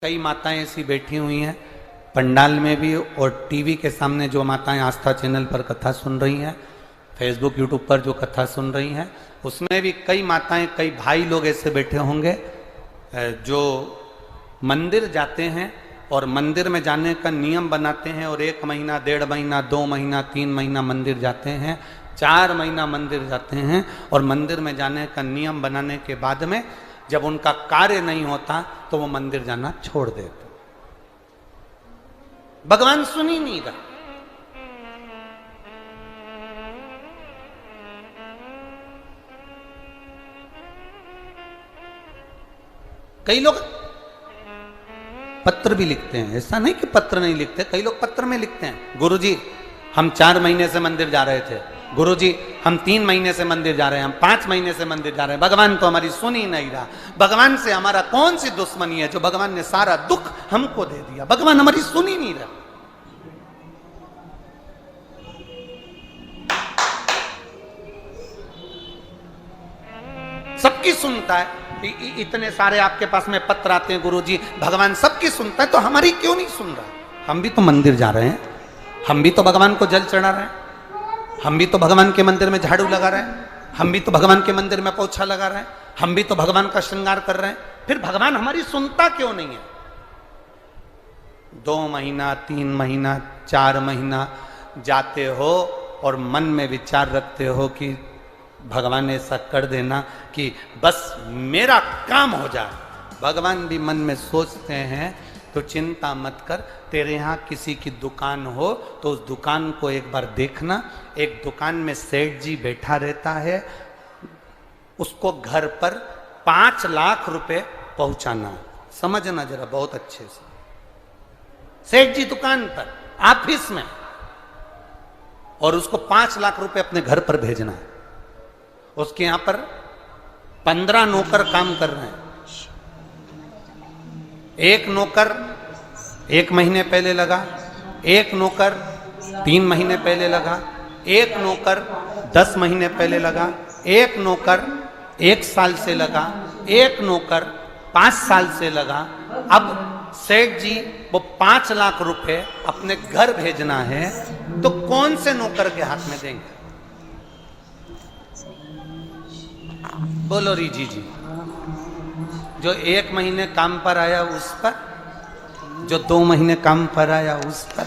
कई माताएं ऐसी बैठी हुई हैं पंडाल में भी और टीवी के सामने जो माताएं आस्था चैनल पर कथा सुन रही हैं, फेसबुक यूट्यूब पर जो कथा सुन रही हैं, उसमें भी कई माताएं कई भाई लोग ऐसे बैठे होंगे जो मंदिर जाते हैं और मंदिर में जाने का नियम बनाते हैं और 1 महीना 1.5 महीना 2 महीना 3 महीना मंदिर जाते हैं, 4 महीना मंदिर जाते हैं और मंदिर में जाने का नियम बनाने के बाद में जब उनका कार्य नहीं होता तो वो मंदिर जाना छोड़ देते। भगवान सुन ही नहीं रहा। कई लोग पत्र भी लिखते हैं, ऐसा नहीं कि पत्र नहीं लिखते, कई लोग पत्र में लिखते हैं, गुरुजी हम 4 महीने से मंदिर जा रहे थे, गुरुजी हम 3 महीने से मंदिर जा रहे हैं, हम 5 महीने से मंदिर जा रहे हैं, भगवान तो हमारी सुन ही नहीं रहा। भगवान से हमारा कौन सी दुश्मनी है जो भगवान ने सारा दुख हमको दे दिया, भगवान हमारी सुन ही नहीं रहा। सबकी सुनता है, इतने सारे आपके पास में पत्र आते हैं, गुरुजी भगवान सबकी सुनता है तो हमारी क्यों नहीं सुन रहा? हम भी तो मंदिर जा रहे हैं, हम भी तो भगवान को जल चढ़ा रहे हैं, हम भी तो भगवान के मंदिर में झाड़ू लगा रहे हैं, हम भी तो भगवान के मंदिर में पोछा लगा रहे हैं, हम भी तो भगवान का श्रृंगार कर रहे हैं, फिर भगवान हमारी सुनता क्यों नहीं है? 2 महीना 3 महीना 4 महीना जाते हो और मन में विचार रखते हो कि भगवान ऐसा कर देना कि बस मेरा काम हो जाए। भगवान भी मन में सोचते हैं तो चिंता मत कर, तेरे यहाँ किसी की दुकान हो तो उस दुकान को एक बार देखना। एक दुकान में सेठ जी बैठा रहता है, उसको घर पर 5 लाख रुपए पहुंचाना। समझना जरा बहुत अच्छे से, सेठ जी दुकान पर ऑफिस में, और उसको 5 लाख रुपए अपने घर पर भेजना है। उसके यहां पर 15 नौकर काम कर रहे हैं। एक नौकर 1 महीने पहले लगा, एक नौकर 3 महीने पहले लगा, एक नौकर 10 महीने पहले लगा, एक नौकर 1 साल से लगा, एक नौकर 5 साल से लगा। अब सेठ जी वो 5 लाख रुपए अपने घर भेजना है तो कौन से नौकर के हाथ में देंगे? बोलो रीजी जी। जो 1 महीने काम पर आया उस पर, जो 2 महीने काम पर आया उस पर,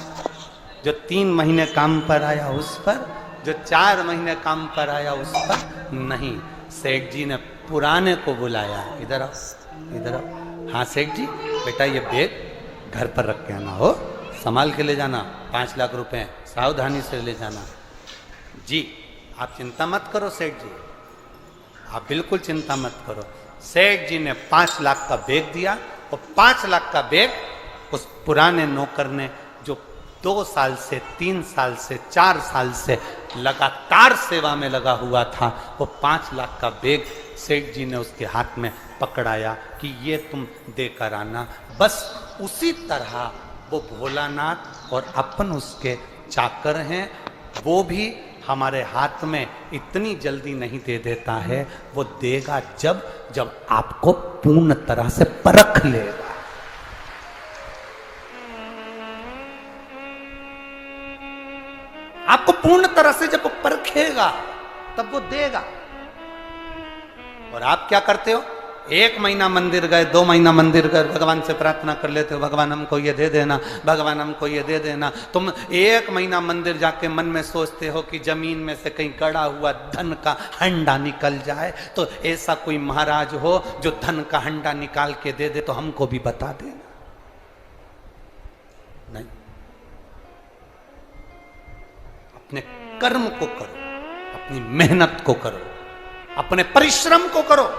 जो 3 महीने काम पर आया उस पर, जो 4 महीने काम पर आया उस पर नहीं। सेठ जी ने पुराने को बुलाया, इधर आओ इधर आओ। हाँ सेठ जी बेटा ये बैग घर पर रख के आना, हो संभाल के ले जाना, 5 लाख रुपए सावधानी से ले जाना। जी आप चिंता मत करो सेठ जी, आप बिल्कुल चिंता मत करो। सेठ जी ने 5 लाख का बैग दिया और 5 लाख का बैग उस पुराने नौकर ने जो 2 साल से 3 साल से 4 साल से लगातार सेवा में लगा हुआ था, वो 5 लाख का बैग सेठ जी ने उसके हाथ में पकड़ाया कि ये तुम देकर आना। बस उसी तरह वो भोलानाथ और अपन उसके चाकर हैं, वो भी हमारे हाथ में इतनी जल्दी नहीं दे देता है, वो देगा जब जब आपको पूर्ण तरह से परख लेगा। आपको पूर्ण तरह से जब वो परखेगा तब वो देगा। और आप क्या करते हो? 1 महीना मंदिर गए, 2 महीना मंदिर गए, भगवान से प्रार्थना कर लेते हो, भगवान हमको ये दे देना, भगवान हमको ये दे देना। तुम 1 महीना मंदिर जाके मन में सोचते हो कि जमीन में से कहीं गड़ा हुआ धन का हंडा निकल जाए, तो ऐसा कोई महाराज हो जो धन का हंडा निकाल के दे दे तो हमको भी बता देना। नहीं, अपने कर्म को करो, अपनी मेहनत को करो, अपने परिश्रम को करो।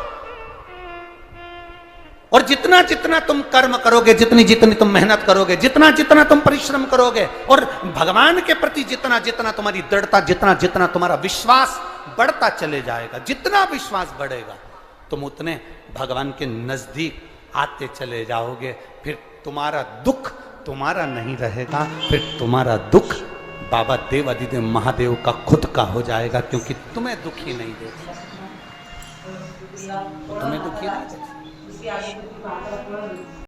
और जितना जितना तुम कर्म करोगे, जितनी जितनी तुम मेहनत करोगे, जितना जितना तुम परिश्रम करोगे, और भगवान के प्रति जितना जितना तुम्हारी दृढ़ता, जितना जितना तुम्हारा विश्वास बढ़ता चले जाएगा, जितना विश्वास बढ़ेगा तुम उतने भगवान के नजदीक आते चले जाओगे। फिर तुम्हारा दुख तुम्हारा नहीं रहेगा, फिर तुम्हारा दुख बाबा देवादिदेव महादेव का खुद का हो जाएगा, क्योंकि तुम्हें दुखी नहीं देगा, तुम्हें दुखी नहीं देगा।